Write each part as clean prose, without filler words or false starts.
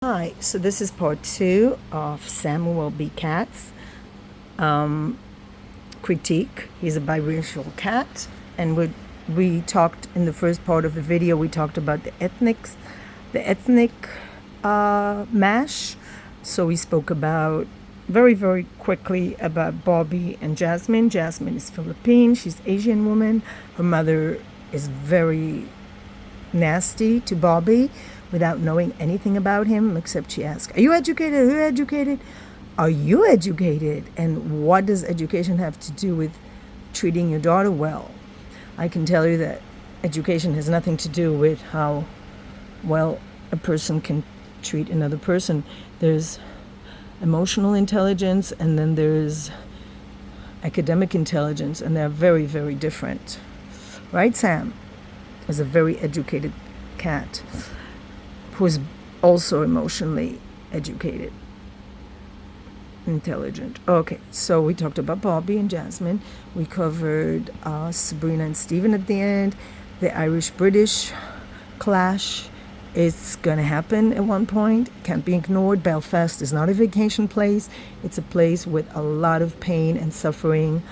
Hi, so this is part 2 of Samuel B. Katz critique. He's a biracial cat, and we talked in the first part of the video. We talked about the ethnic mash. So we spoke about very quickly about Bobby and Jasmine. Jasmine is Philippine. She's Asian woman. Her mother is very nasty to Bobby without knowing anything about him, except she asked, "Are you educated? Are you educated? Are you educated?" And what does education have to do with treating your daughter well? I can tell you that education has nothing to do with how well a person can treat another person. There's emotional intelligence, and then there's academic intelligence, and they're very different. Right, Sam is a very educated cat who is also emotionally educated, intelligent. Okay, so we talked about Bobby and Jasmine. We covered Sabrina and Stephen at the end. The Irish-British clash is going to happen at one point. It can't be ignored. Belfast is not a vacation place. It's a place with a lot of pain and suffering,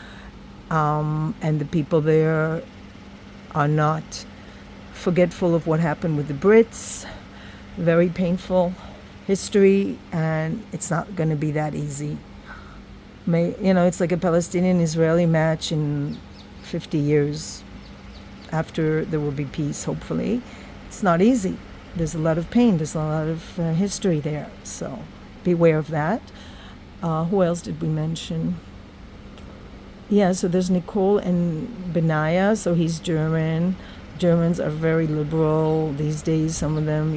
and the people there are not forgetful of what happened with the Brits. Very painful history, and it's not going to be that easy. It's like a Palestinian-Israeli match in 50 years after there will be peace, hopefully. It's not easy. There's a lot of pain. There's a lot of history there, so beware of that. Who else did we mention? Yeah, so there's Nicole and Benaya. So he's German. Germans are very liberal these days. Some of them,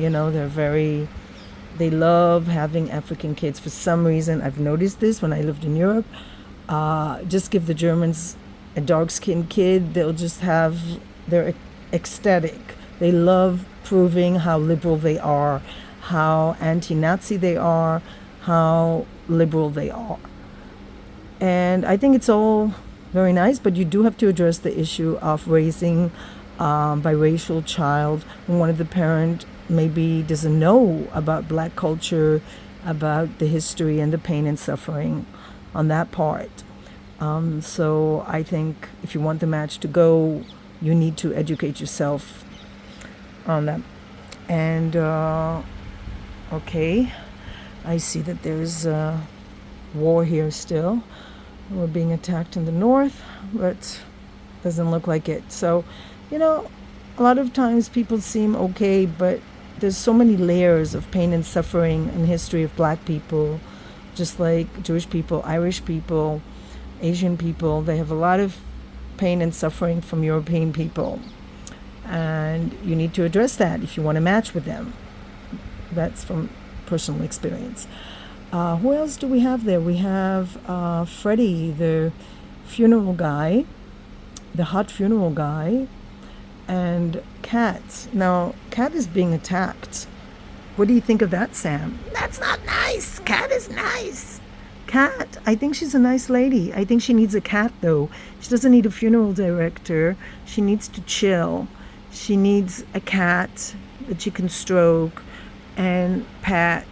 they love having African kids for some reason. I've noticed this when I lived in Europe. Just give the Germans a dark-skinned kid, they're ecstatic. They love proving how liberal they are, how anti-Nazi they are, how liberal they are. And I think it's all very nice, but you do have to address the issue of raising biracial child when one of the parent maybe doesn't know about black culture, about the history and the pain and suffering on that part. So I think if you want the match to go, you need to educate yourself on that. And okay, I see that there's war here still. We're being attacked in the north, but doesn't look like it. So a lot of times people seem okay, but there's so many layers of pain and suffering in history of black people, just like Jewish people, Irish people, Asian people. They have a lot of pain and suffering from European people, and you need to address that if you want to match with them. That's from personal experience. Who else do we have there? We have Freddie, the funeral guy, the hot funeral guy, and Kat. Now, Kat is being attacked. What do you think of that, Sam? That's not nice. Kat is nice. Kat, I think she's a nice lady. I think she needs a cat, though. She doesn't need a funeral director. She needs to chill. She needs a cat that she can stroke and pat